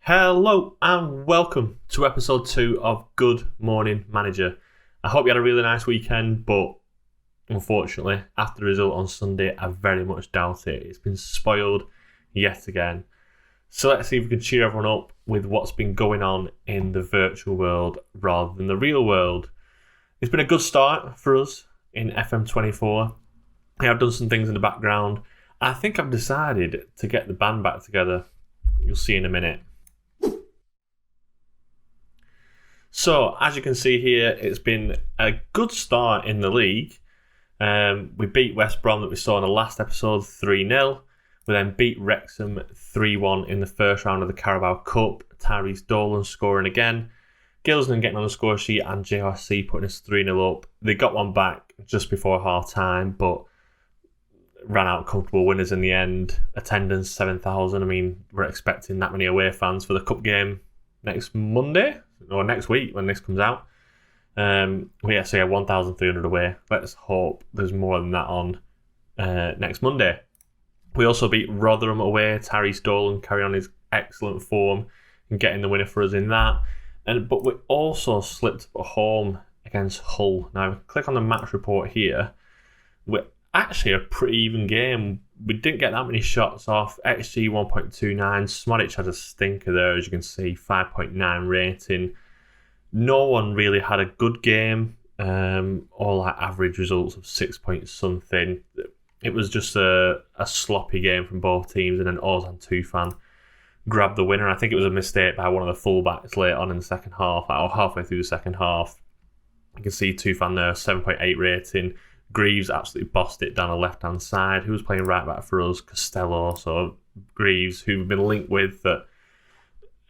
Hello and welcome to episode 2 of Good Morning Manager. I hope you had a really nice weekend, but unfortunately, after the result on Sunday, I very much doubt it. It's been spoiled yet again. So let's see if we can cheer everyone up with what's been going on in the virtual world rather than the real world. It's been a good start for us in FM24. I've done some things in the background. I think I've decided to get the band back together. You'll see in a minute. So, as you can see here, it's been a good start in the league. We beat West Brom that we saw in the last episode 3-0. We then beat Wrexham 3-1 in the first round of the Carabao Cup. Tyrese Dolan scoring again. Gilsden getting on the score sheet and JRC putting us 3-0 up. They got one back just before half time, but ran out comfortable winners in the end. Attendance 7,000. I mean, we're expecting that many away fans for the cup game next Monday. Or next week when this comes out. We actually have 1,300 away. Let's hope there's more than that on next Monday. We also beat Rotherham away. Tyrese Dolan carrying on his excellent form and getting the winner for us in that. But we also slipped at home against Hull. Now, click on the match report here. We're actually a pretty even game. We didn't get that many shots off. XG 1.29. Smodic had a stinker there, as you can see. 5.9 rating. No one really had a good game. All like average results of 6 point something. It was just a sloppy game from both teams, and then Ozan Tufan grabbed the winner. I think it was a mistake by one of the fullbacks late on in the second half, or halfway through the second half. You can see Tufan there, 7.8 rating. Greaves absolutely bossed it down the left-hand side. Who was playing right back for us? Costello. So Greaves, who we've been linked with, that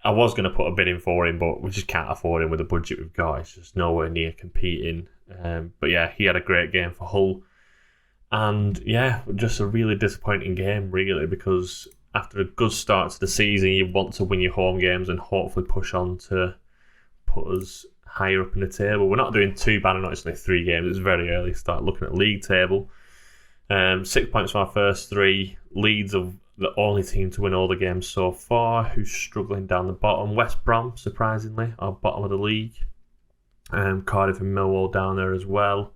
I was going to put a bid in for him, but we just can't afford him with the budget we've got. It's just nowhere near competing. But yeah, he had a great game for Hull. And yeah, just a really disappointing game, really, because after a good start to the season, you want to win your home games and hopefully push on to put us higher up in the table. We're not doing too bad. I know it's only 3 games. It's very early to start looking at league table. 6 points from our first 3. Leeds are the only team to win all the games so far, who's struggling down the bottom. West Brom, surprisingly, are bottom of the league. Cardiff and Millwall down there as well.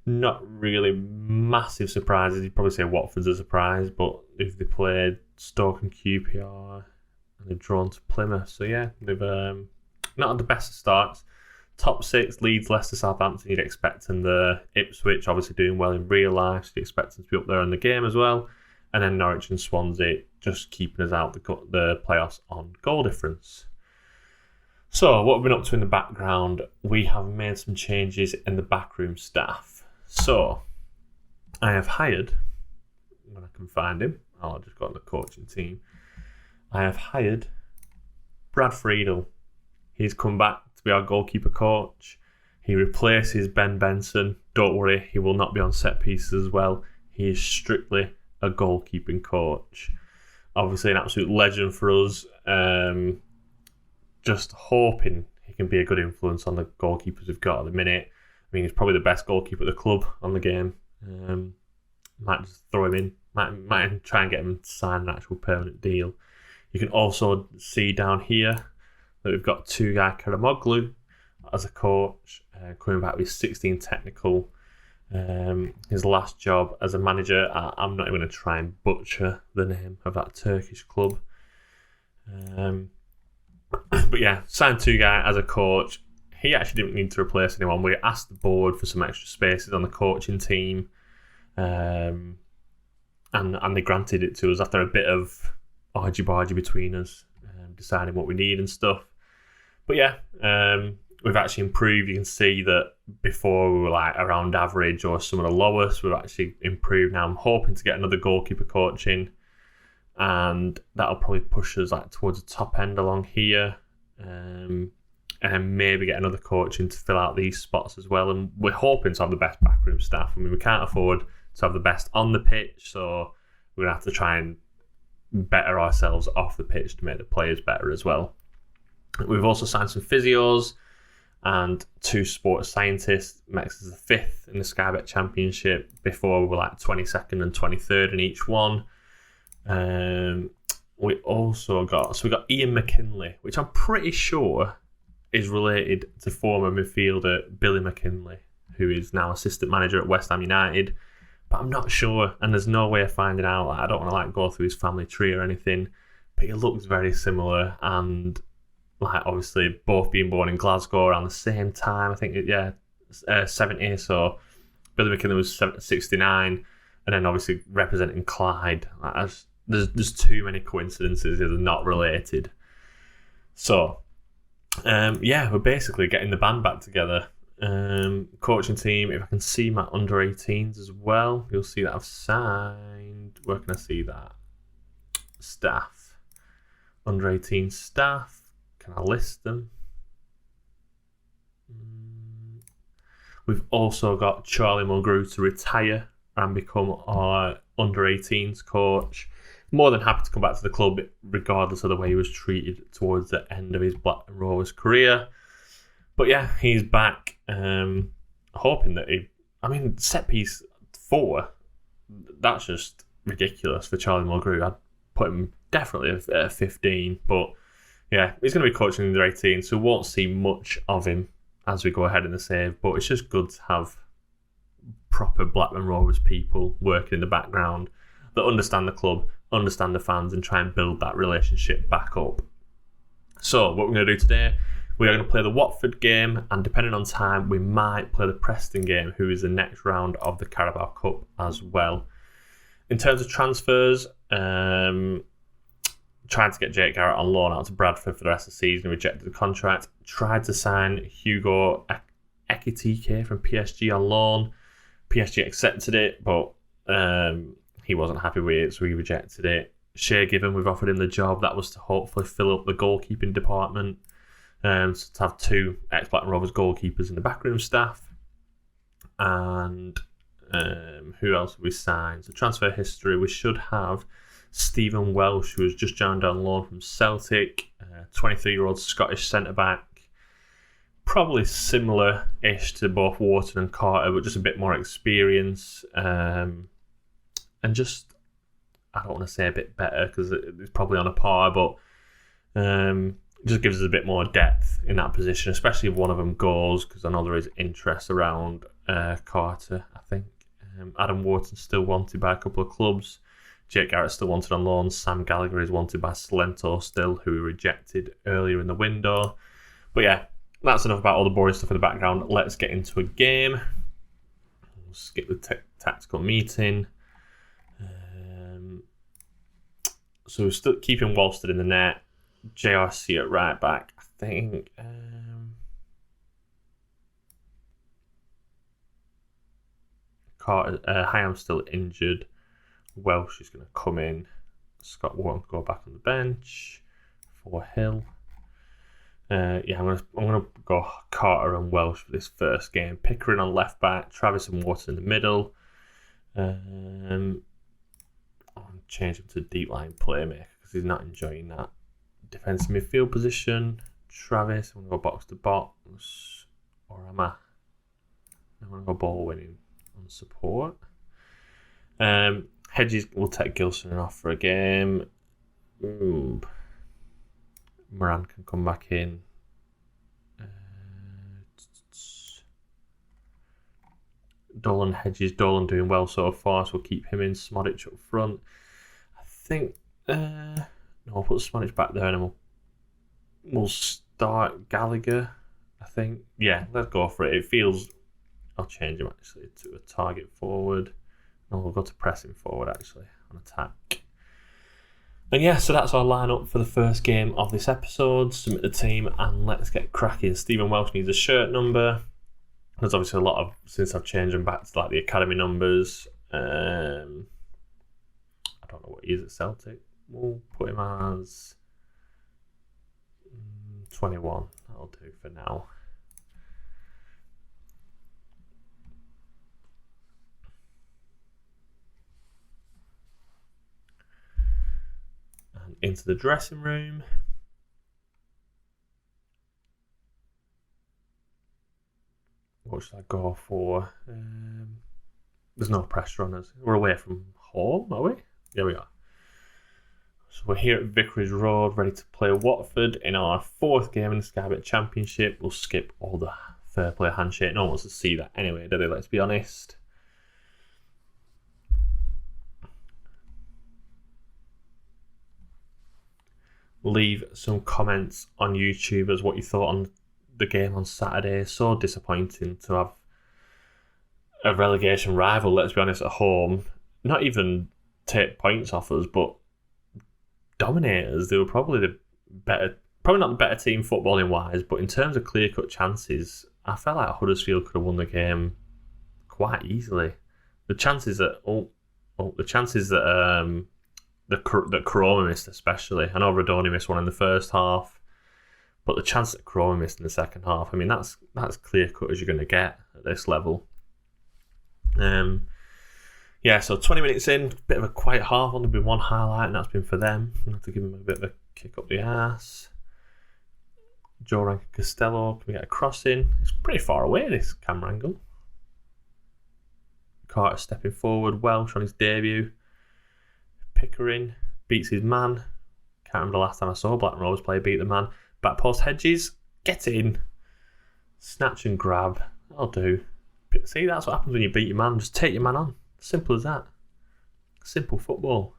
Not really massive surprises. You'd probably say Watford's a surprise, but if they played Stoke and QPR and they've drawn to Plymouth. So yeah, they've not had the best of starts. Top 6, Leeds, Leicester, Southampton, you'd expect, and the Ipswich obviously doing well in real life, so you'd expect them to be up there in the game as well. And then Norwich and Swansea just keeping us out the playoffs on goal difference. So what we've been up to in the background, we have made some changes in the backroom staff. So I have hired, when I can find him, I'll just go on the coaching team. I have hired Brad Friedel. He's come back to be our goalkeeper coach. He replaces Ben Benson. Don't worry, he will not be on set pieces as well. He is strictly a goalkeeping coach. Obviously an absolute legend for us. Just hoping he can be a good influence on the goalkeepers we've got at the minute. I mean, he's probably the best goalkeeper at the club on the game. Might just throw him in. Might try and get him to sign an actual permanent deal. You can also see down here that we've got Tugay Karamoglu as a coach, coming back with 16 technical. His last job as a manager, I'm not even going to try and butcher the name of that Turkish club. But yeah, signed Tugay as a coach. He actually didn't need to replace anyone. We asked the board for some extra spaces on the coaching team, and they granted it to us after a bit of argy-bargy between us, deciding what we need and stuff. But yeah, we've actually improved. You can see that before we were like around average or some of the lowest. We've actually improved now. I'm hoping to get another goalkeeper coach in, and that'll probably push us like towards the top end along here. And maybe get another coach in to fill out these spots as well. And we're hoping to have the best backroom staff. I mean, we can't afford to have the best on the pitch, so we're going to have to try and better ourselves off the pitch to make the players better as well. We've also signed some physios and 2 sports scientists. Makes us the 5th in the Sky Bet Championship. Before we were like 22nd and 23rd in each one. we got Ian McKinley, which I'm pretty sure is related to former midfielder Billy McKinley, who is now assistant manager at West Ham United. But I'm not sure, and there's no way of finding out. I don't want to go through his family tree or anything, but he looks very similar, and obviously both being born in Glasgow around the same time. I think 70. So Billy McKinley was 69, and then obviously representing Clyde. There's too many coincidences that are not related. So we're basically getting the band back together. Coaching team, if I can see my under 18s as well, you'll see that I've signed. Where can I see that? Staff. Under 18 staff. Can I list them? We've also got Charlie Mulgrew to retire and become our under 18s coach. More than happy to come back to the club regardless of the way he was treated towards the end of his Blackburn Rovers career. But yeah, he's back. Hoping that set piece 4, that's just ridiculous for Charlie Mulgrew. I'd put him definitely at 15. But yeah, he's going to be coaching under 18, so we won't see much of him as we go ahead in the save. But it's just good to have proper Blackburn Rovers people working in the background that understand the club, understand the fans, and try and build that relationship back up. So what we're going to do today, we are going to play the Watford game, and depending on time, we might play the Preston game, who is the next round of the Carabao Cup as well. In terms of transfers, trying to get Jake Garrett on loan out to Bradford for the rest of the season, rejected the contract. Tried to sign Hugo Ekitike from PSG on loan. PSG accepted it, but he wasn't happy with it, so he rejected it. Shea Given, we've offered him the job. That was to hopefully fill up the goalkeeping department. So to have 2 ex-Blackburn Rovers goalkeepers in the backroom staff. And who else have we signed? So transfer history, we should have Stephen Welsh, who has just joined on loan from Celtic, 23-year-old Scottish centre-back. Probably similar-ish to both Wharton and Carter, but just a bit more experience. And just, I don't want to say a bit better because it's probably on a par, but just gives us a bit more depth in that position, especially if one of them goes, because I know there is interest around Carter, I think. Adam Wharton's still wanted by a couple of clubs. Jake Garrett's still wanted on loan. Sam Gallagher is wanted by Salento still, who we rejected earlier in the window. But yeah, that's enough about all the boring stuff in the background. Let's get into a game. We'll skip the tactical meeting. So we're still keeping Walsted in the net. JRC at right back. I think Carter, Hyam's still injured. Welsh is going to come in. Scott Wharton go back on the bench for Hill. I'm gonna go Carter and Welsh for this first game. Pickering on left back. Travis and Wharton in the middle. I'll change him to deep line playmaker because he's not enjoying that defensive midfield position. Travis, I'm going to go box to box. Or am I? I'm going to go ball winning on support. Hedges will take Gilson off for a game. Moran can come back in. Dolan, Hedges, Dolan doing well so far, so we'll keep him in. Smodic up front. I think... No, I'll put Spanish back there and then we'll start Gallagher, I think. Yeah, let's go for it. It feels... I'll change him actually to a target forward. And we'll go to pressing forward actually on attack. And yeah, so that's our lineup for the first game of this episode. Submit the team and let's get cracking. Stephen Welsh needs a shirt number. There's obviously a lot of, since I've changed them back to the academy numbers. I don't know what he is at Celtic. We'll put him as 21. That'll do for now. And into the dressing room. What should I go for? There's no pressure on us. We're away from home, are we? Yeah, we are. So we're here at Vicarage Road, ready to play Watford in our 4th game in the Sky Bet Championship. We'll skip all the fair play handshake. No one wants to see that anyway, do they? Let's be honest. Leave some comments on YouTube as what you thought on the game on Saturday. So disappointing to have a relegation rival, let's be honest, at home. Not even take points off us, but dominators. They were probably the better, probably not the better team footballing wise, but in terms of clear-cut chances, I felt like Huddersfield could have won the game quite easily. The chances that that Koroma missed, especially. I know Radoni missed one in the first half, but the chance that Koroma missed in the second half, I mean, that's clear cut as you're going to get at this level. So 20 minutes in, bit of a quiet half. Only been one highlight, and that's been for them. I have to give them a bit of a kick up the arse. Joe Rankin Costello, can we get a cross in? It's pretty far away, this camera angle. Carter stepping forward, Welsh on his debut. Pickering beats his man. Can't remember the last time I saw Blackburn Rovers player beat the man. Back post Hedges, get in. Snatch and grab. That'll do. See, that's what happens when you beat your man. Just take your man on. Simple as that. Simple football.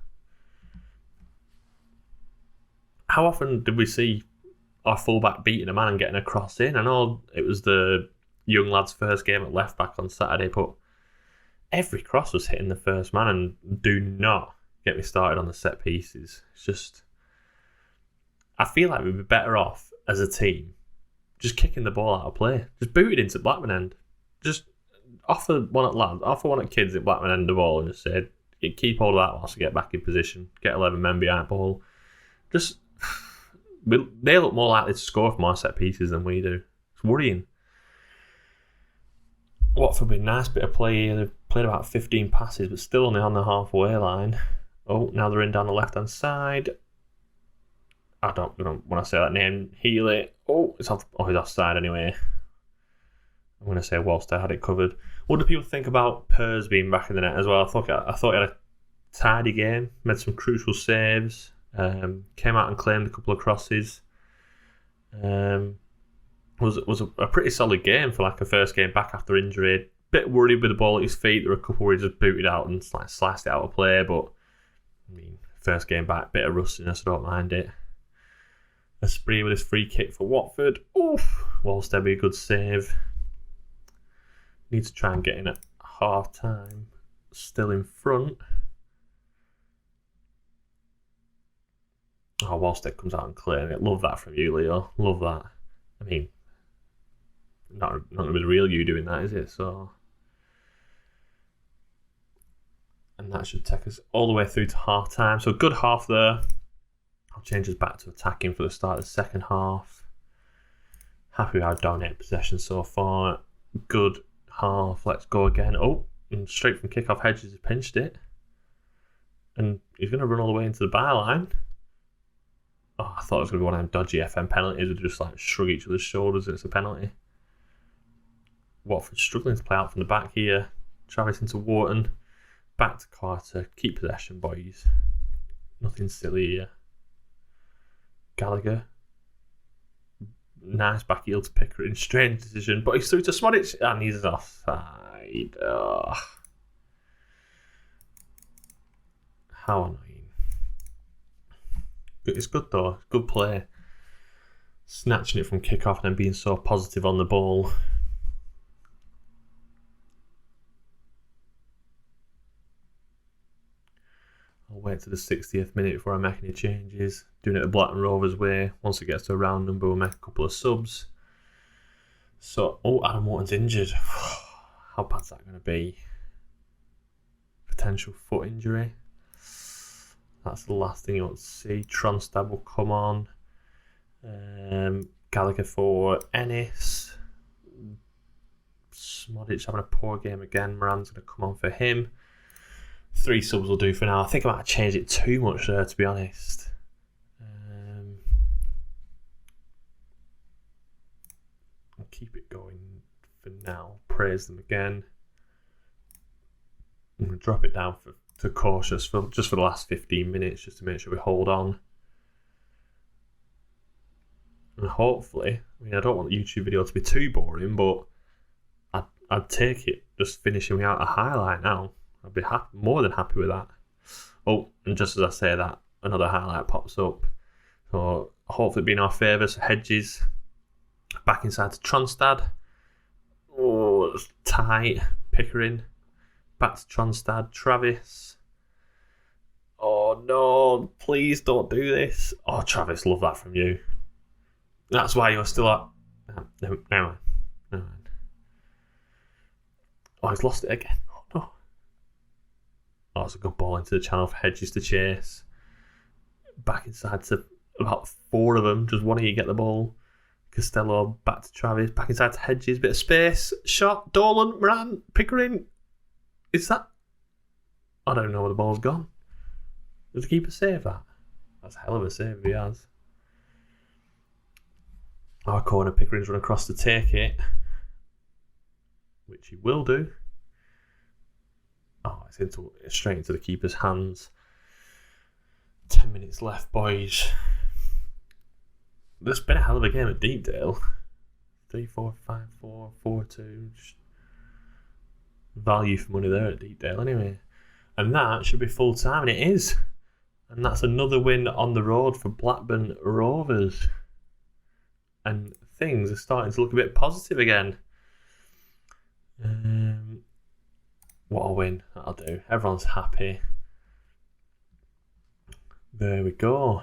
How often did we see our fullback beating a man and getting a cross in? I know it was the young lad's first game at left back on Saturday, but every cross was hitting the first man, and do not get me started on the set pieces. It's just, I feel like we'd be better off as a team just kicking the ball out of play. Just boot it into Blackburn end. Just offer one at kids at Blackburn end the ball and just say, keep hold of that whilst we get back in position. Get 11 men behind the ball. Just, they look more likely to score from our set pieces than we do. It's worrying. Watford been a nice bit of play here. They've played about 15 passes, but still only on the halfway line. Oh, now they're in down the left-hand side. I don't want to say that name. Healy. Oh, he's offside anyway. I'm going to say whilst I had it covered. What do people think about Pers being back in the net as well? I thought he had a tidy game. Made some crucial saves. Came out and claimed a couple of crosses. Was a pretty solid game for like a first game back after injury. Bit worried with the ball at his feet. There were a couple where he just booted out and sliced it out of play, but I mean, first game back, bit of rustiness, I don't mind it. A spree with his free kick for Watford. Oof! Wallstead be a good save. Need to try and get in at half time. Still in front. Oh, Wallstead comes out and clearing it. Love that from you, Leo. Love that. I mean, not going to be the real you doing that, is it? So, and that should take us all the way through to half time. So, good half there. I'll change us back to attacking for the start of the second half. Happy with our dominated possession so far. Good half. Let's go again. Oh, and straight from kick-off, Hedges has pinched it. And he's going to run all the way into the byline. Oh, I thought it was going to be one of them dodgy FM penalties. We just like shrug each other's shoulders and it's a penalty. Watford struggling to play out from the back here. Travis into Wharton. Back to Carter. Keep possession, boys. Nothing silly here. Gallagher. Nice back heel to Pickering. Strange decision, but he's through to Smodic and he's offside. Oh. How annoying. It's good though. Good play. Snatching it from kick-off and then being so positive on the ball. I'll wait to the 60th minute before I make any changes. Doing it the Blackburn Rovers way. Once it gets to a round number, we'll make a couple of subs. So, Adam Wharton's injured. How bad's that going to be? Potential foot injury. That's the last thing you want to see. Tronstad will come on. Gallagher for Ennis. Smodic having a poor game again. Moran's going to come on for him. 3 subs will do for now. I think I might have changed it too much there, to be honest. I'll keep it going for now. Praise them again. I'm going to drop it down for to cautious for the last 15 minutes, just to make sure we hold on. And hopefully, I don't want the YouTube video to be too boring, but I'd take it just finishing out a highlight now. I'd be more than happy with that. Oh, and just as I say that, another highlight pops up. So hopefully it be in our favour. So Hedges back inside to Tronstad. Oh, it's tight. Pickering back to Tronstad. Travis. Oh no, please don't do this. Oh, Travis, love that from you. That's why you're still at... Never mind. Oh, he's lost it again. Oh no. Oh, it's a good ball into the channel for Hedges to chase. Back inside to about 4 of them. Just one of you get the ball. Costello back to Travis. Back inside to Hedges. Bit of space. Shot. Dolan. Moran. Pickering. Is that... I don't know where the ball's gone. Does the keeper save that? That's a hell of a save if he has. Our corner, Pickering's run across to take it, which he will do. Oh, it's straight into the keeper's hands. 10 minutes left, boys. There's been a hell of a game at Deepdale. 3-4, 5-4, 4-2. Value for money there at Deepdale, anyway. And that should be full time, and it is. And that's another win on the road for Blackburn Rovers. And things are starting to look a bit positive again. What a win. That'll do. Everyone's happy. There we go.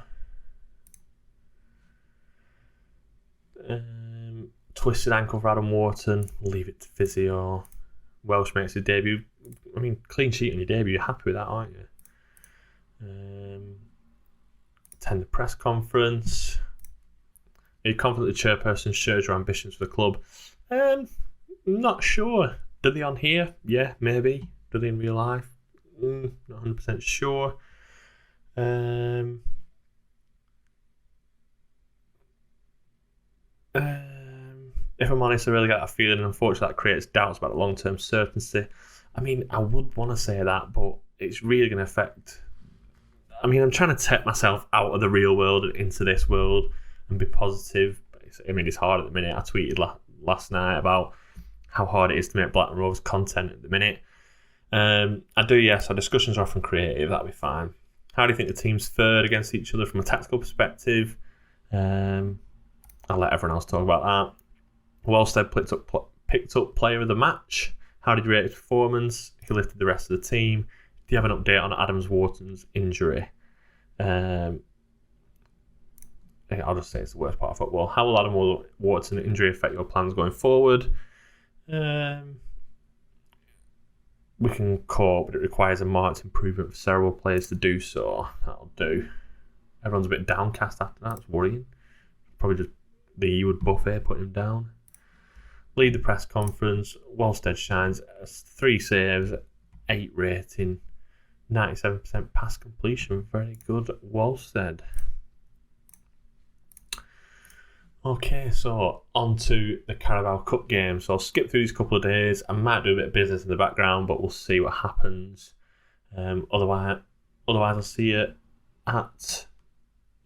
Twisted ankle for Adam Wharton. Leave it to physio. Welsh makes his debut. I mean, clean sheet on your debut. You're happy with that, aren't you? Attend the press conference. Are you confident the chairperson shares your ambitions for the club? Not sure. Do they on here? Yeah, maybe. Do they in real life? Not 100% sure. If I'm honest, I really got a feeling, and unfortunately that creates doubts about the long-term certainty. I mean, I would want to say that, but it's really going to affect... I mean, I'm trying to take myself out of the real world and into this world and be positive. It's hard at the minute. I tweeted last night about how hard it is to make Blackburn Rovers content at the minute. Yes, our discussions are often creative. That'll be fine. How do you think the teams fared against each other from a tactical perspective? I'll let everyone else talk about that. Wellstead picked up player of the match. How did you rate his performance? He lifted the rest of the team. Do you have an update on Adams Wharton's injury? I'll just say it's the worst part of football. How will Adam Wharton injury affect your plans going forward? We can cope, but it requires a marked improvement for several players to do so. That'll do. Everyone's a bit downcast after that. It's worrying. Probably just the Ewood buffet put him down. Lead the press conference. Wellstead shines. 3 saves, 8 rating, 97% pass completion. Very good, Wellstead. Okay, so on to the Carabao Cup game. So I'll skip through these couple of days. I might do a bit of business in the background, but we'll see what happens. Otherwise, I'll see you at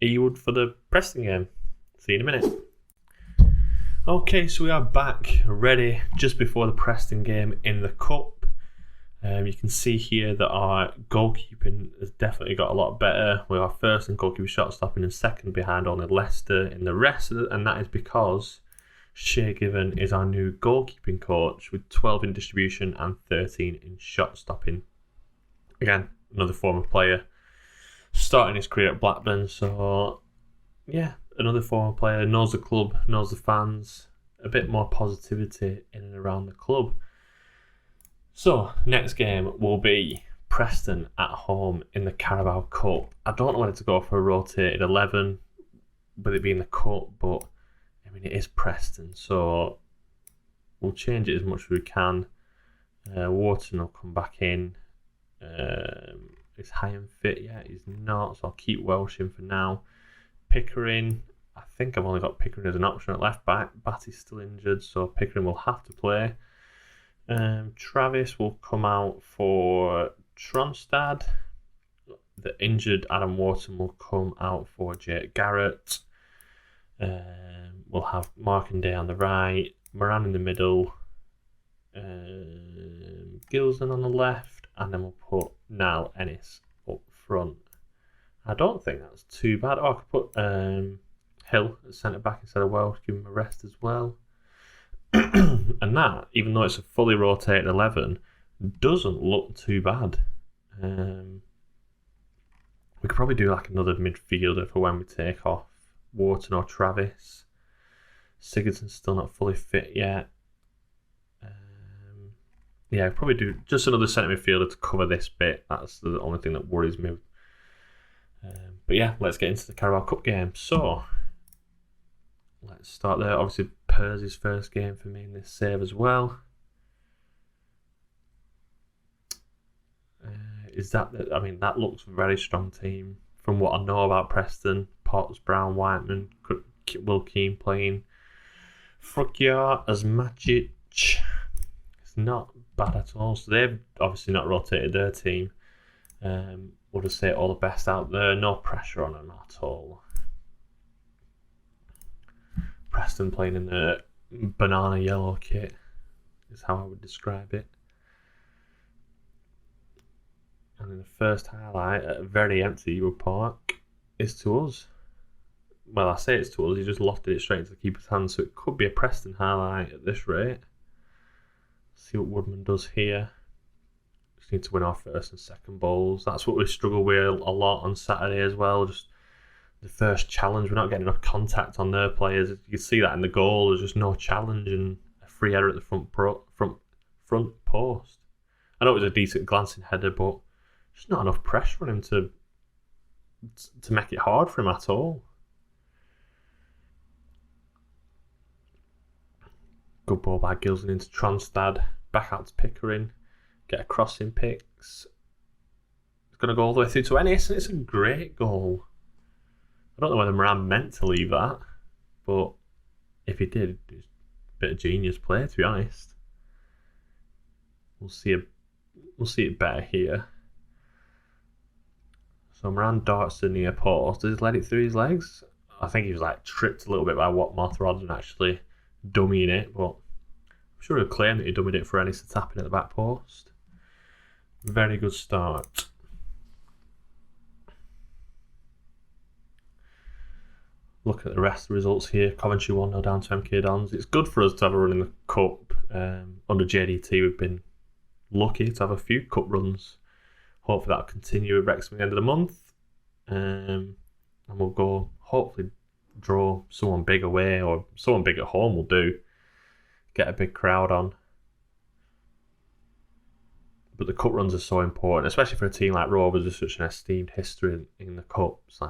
Ewood for the Preston game. See you in a minute. Okay, so we are back, ready just before the Preston game in the Cup. You can see here that our goalkeeping has definitely got a lot better. We are first in goalkeeper shot stopping and second behind only Leicester in the rest of it, and that is because Shea Given is our new goalkeeping coach with 12 in distribution and 13 in shot stopping. Again, another former player starting his career at Blackburn, so yeah, another former player, knows the club, knows the fans, a bit more positivity in and around the club. So, next game will be Preston at home in the Carabao Cup. I don't know whether to go for a rotated 11 with it being the Cup, but I mean, it is Preston, so we'll change it as much as we can. Wharton will come back in. Is Hyam fit yet? He's not, so I'll keep Welsh in for now. Pickering, I think I've only got Pickering as an option at left back. Batty's still injured, so Pickering will have to play. Travis will come out for Tronstad. The injured Adam Wharton will come out for Jake Garrett. We'll have Markanday on the right, Moran in the middle, Gilson on the left, and then we'll put Niall Ennis up front. I don't think that's too bad. I could put Hill at centre back instead of Welsh, give him a rest as well. And that, even though it's a fully rotated 11, doesn't look too bad. We could probably do like another midfielder for when we take off Wharton or Travis. Sigurdsson's still not fully fit yet. Yeah, probably do just another centre midfielder to cover this bit. That's the only thing that worries me. But yeah, let's get into the Carabao Cup game. So, let's start there. Obviously, Percy's first game for me in this save as well. That looks a very strong team. From what I know about Preston, Potts, Brown, Whiteman, Will Keane playing. Frukyar as Macic. It's not bad at all. So they've obviously not rotated their team. We'll just say all the best out there. No pressure on them at all. Preston playing in the banana yellow kit is how I would describe it. And then the first highlight at a very empty Ewood Park is to us. Well, I say it's to us, he just lofted it straight into the keeper's hand, so it could be a Preston highlight at this rate. See what Woodman does here. Just need to win our first and second balls. That's what we struggle with a lot on Saturday as well. Just the first challenge, we're not getting enough contact on their players. You can see that in the goal. There's just no challenge and a free header at the front post. I know it was a decent glancing header, but just not enough pressure on him to make it hard for him at all. Good ball by Gilson into Tronstad. Back out to Pickering. Get a crossing picks. It's going to go all the way through to Ennis, and it's a great goal. I don't know whether Moran meant to leave that, but if he did, it's a bit of genius play, to be honest. We'll see it better here. So Moran darts to the near post. Does he let it through his legs? I think he was tripped a little bit by Watmoth rather than actually dummying it, but I'm sure he'll claim that he dummied it for Ennis to tap in at the back post. Very good start. Look at the rest of the results here. Coventry 1-0 down to MK Dons. It's good for us to have a run in the Cup. Under JDT, we've been lucky to have a few Cup runs. Hopefully that'll continue with Wrexham at the end of the month. And we'll go, hopefully, draw someone big away or someone big at home will do. Get a big crowd on. But the Cup runs are so important, especially for a team like Rovers with such an esteemed history in the Cups.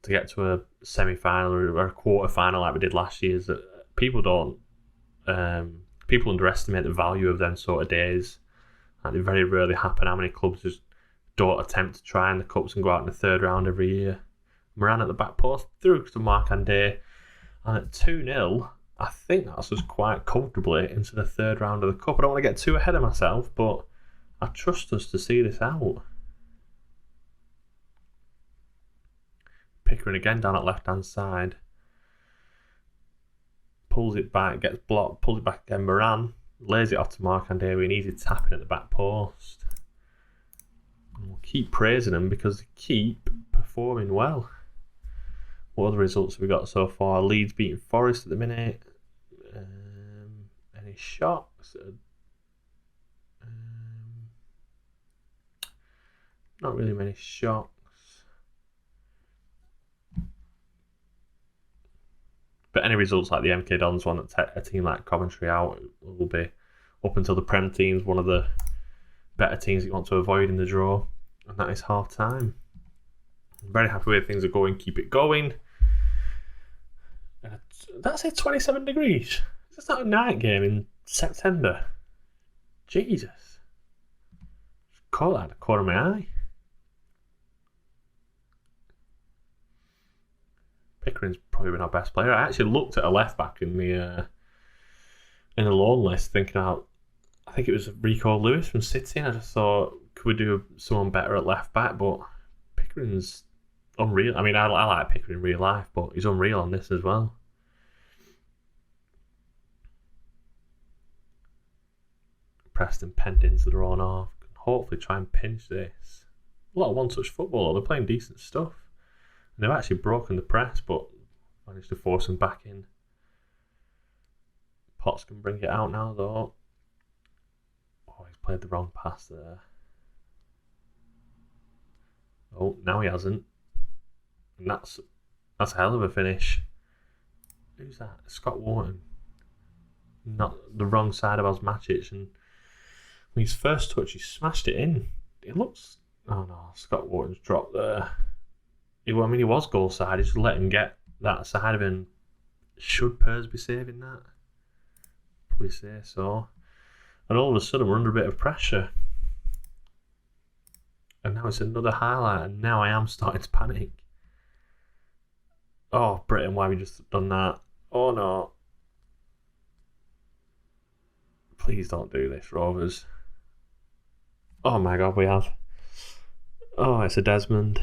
To get to a semi-final or a quarter-final like we did last year, is that people underestimate the value of them sort of days. They very rarely happen. How many clubs just don't attempt to try in the Cups and go out in the third round every year? Moran at the back post, through to Markanday, and at 2-0, I think that's us quite comfortably into the third round of the Cup. I don't want to get too ahead of myself, but I trust us to see this out. Pickering again down at left-hand side. Pulls it back, gets blocked, pulls it back again. Moran lays it off to Markanday with an easy tapping at the back post. And we'll keep praising them because they keep performing well. What other results have we got so far? Leeds beating Forest at the minute. Any shocks? Not really many shocks. But any results like the MK Dons one that a team like Coventry out will be, up until the Prem teams, one of the better teams that you want to avoid in the draw. And that is half time. I'm very happy with things are going. Keep it going. That's it, 27 degrees. It's not a night game in September. Jesus. Caught that at the corner of my eye. Pickering's probably been our best player. I actually looked at a left back in the loan list, thinking out. I think it was Rico Lewis from City, and I just thought, could we do someone better at left back? But Pickering's unreal. I mean, I like Pickering in real life, but he's unreal on this as well. Preston penned into the run off. Can hopefully try and pinch this. A lot of one-touch football. They're playing decent stuff. And they've actually broken the press, but managed to force them back in. Potts can bring it out now, though. Oh, he's played the wrong pass there. Oh, now he hasn't. And that's a hell of a finish. Who's that? Scott Wharton. Not the wrong side of Osmatic, and his first touch, he smashed it in. It looks... Oh no, Scott Wharton's dropped there. He was goal side. He just let him get that side of him. Should Pers be saving that? Probably say so. And all of a sudden, we're under a bit of pressure. And now it's another highlight, and now I am starting to panic. Oh, Britain, why have we just done that? Oh no. Please don't do this, Rovers. Oh my god, we have. Oh, it's a Desmond.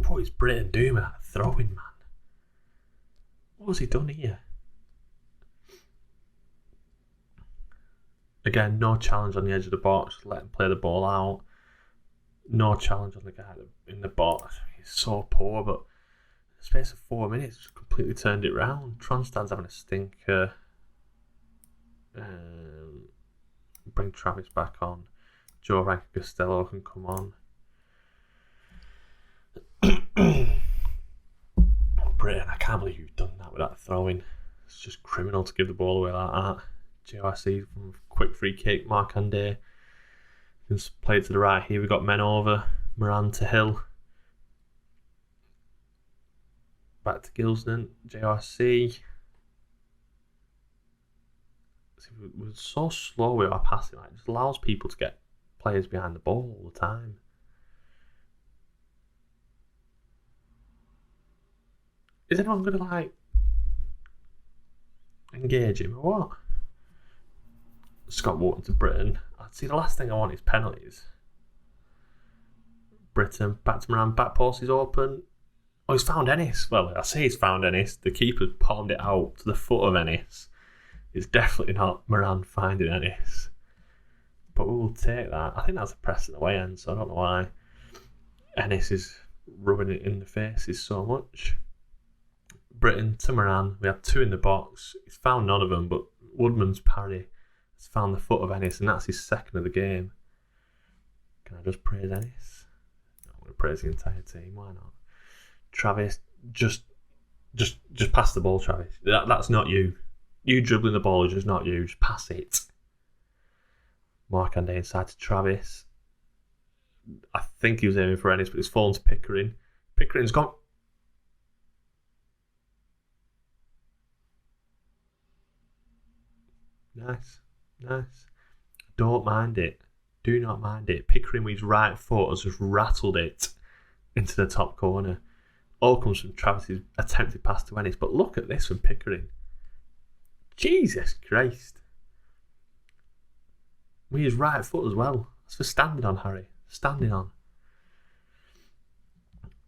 What is Britain doing with that throwing, man? What has he done here? Again, no challenge on the edge of the box. Let him play the ball out. No challenge on the guy in the box. He's so poor, but in the space of 4 minutes, just completely turned it round. Tronstad's having a stinker. Bring Travis back on. Joe Rankin Costello can come on. Britain, I can't believe you've done that with that throwing. It's just criminal to give the ball away like that. JRC from quick free kick. Markande can play it to the right here. We've got men over. Moran to Hill. Back to Gilsden. JRC. We're so slow with our passing. Like, it just allows people to get players behind the ball all the time. Is anyone going to engage him or what? Scott Wharton to Britain. I'd see the last thing I want is penalties. Britain back to Moran. Back post is open. Oh, he's found Ennis. Well, I say he's found Ennis. The keeper's palmed it out to the foot of Ennis. It's definitely not Moran finding Ennis. But we will take that. I think that's a press at the way end, so I don't know why Ennis is rubbing it in the faces so much. Britain to Moran. We have two in the box. He's found none of them, but Woodman's parry has found the foot of Ennis, and that's his second of the game. Can I just praise Ennis? I'm going to praise the entire team. Why not? Travis, just pass the ball, Travis. That's not you. You dribbling the ball is just not you. Just pass it. Markande inside to Travis. I think he was aiming for Ennis, but he's fallen to Pickering. Pickering's gone. Nice. Don't mind it. Do not mind it. Pickering with his right foot has just rattled it into the top corner. All comes from Travis's attempted pass to Ennis. But look at this from Pickering. Jesus Christ. With his right foot as well. That's for standing on, Harry. Standing on.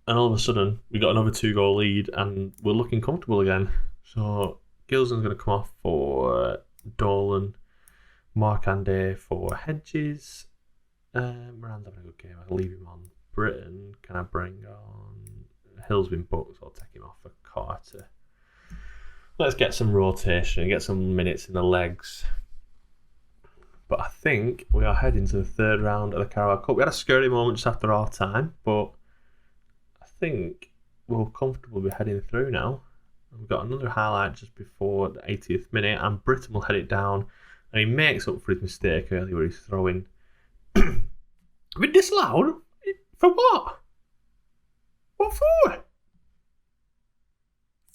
And all of a sudden, we got another 2-goal lead and we're looking comfortable again. So, Gilson's going to come off for Dolan. Markande for Hedges. Moran's having a good game. I'll leave him on. Britain, can I bring on... Hill's been booked, so I'll take him off for Carter. Let's get some rotation and get some minutes in the legs. But I think we are heading to the third round of the Carabao Cup. We had a scary moment just after our time, but I think we're comfortable with heading through now. We've got another highlight just before the 80th minute, and Britain will head it down, and he makes up for his mistake earlier where he's throwing. Been disallowed? For what? What for?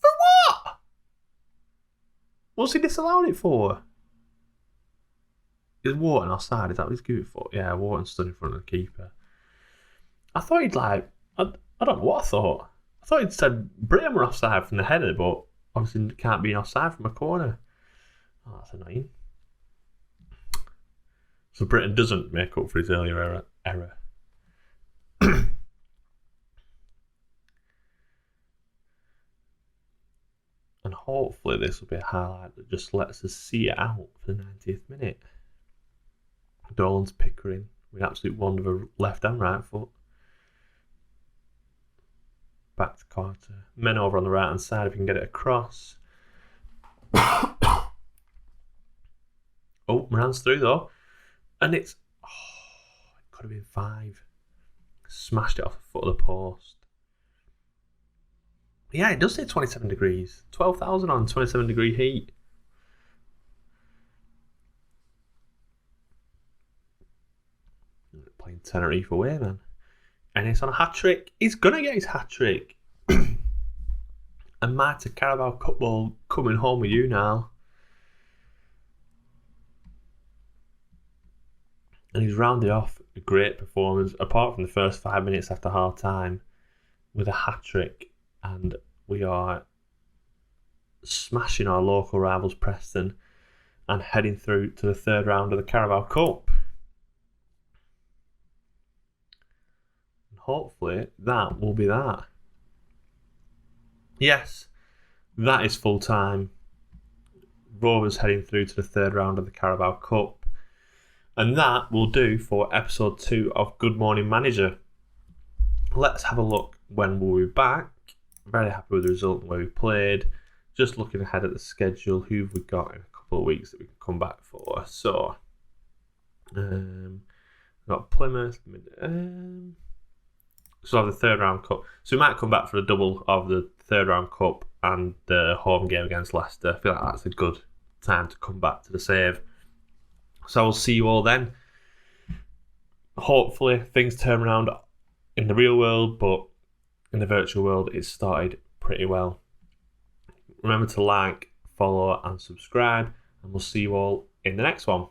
For what? What's he disallowed it for? Is Wharton offside? Is that what he's good for? Yeah, Wharton stood in front of the keeper. I thought he'd I don't know what I thought. I thought he'd said Britain were offside from the header, but obviously can't be offside from a corner. Oh, that's annoying. So Britain doesn't make up for his earlier error. And hopefully this will be a highlight that just lets us see it out for the 90th minute. Dolan's Pickering with absolute wonder of a left and right foot. Back to Carter. Men over on the right hand side if you can get it across. Oh, Moran's through though. And it's... Oh, it could have been 5. Smashed it off the foot of the post. Yeah, it does say 27 degrees. 12,000 on 27 degree heat. Playing Tenerife away, man. And it's on a hat-trick. He's going to get his hat-trick. And Marta Carabao Cup ball coming home with you now. And he's rounded off a great performance, apart from the first 5 minutes after half-time, with a hat-trick. And we are smashing our local rivals Preston and heading through to the third round of the Carabao Cup. And hopefully that will be that. Yes, that is full time. Rovers heading through to the third round of the Carabao Cup. And that will do for episode 2 of Good Morning Manager. Let's have a look when we'll be back. Very happy with the result and where we played. Just looking ahead at the schedule, who've we got in a couple of weeks that we can come back for. So, we've got Plymouth. So have the third round cup. So we might come back for a double of the third round cup and the home game against Leicester. I feel like that's a good time to come back to the save. So I will see you all then. Hopefully things turn around in the real world, but in the virtual world, it's started pretty well. Remember to like, follow, and subscribe, and we'll see you all in the next one.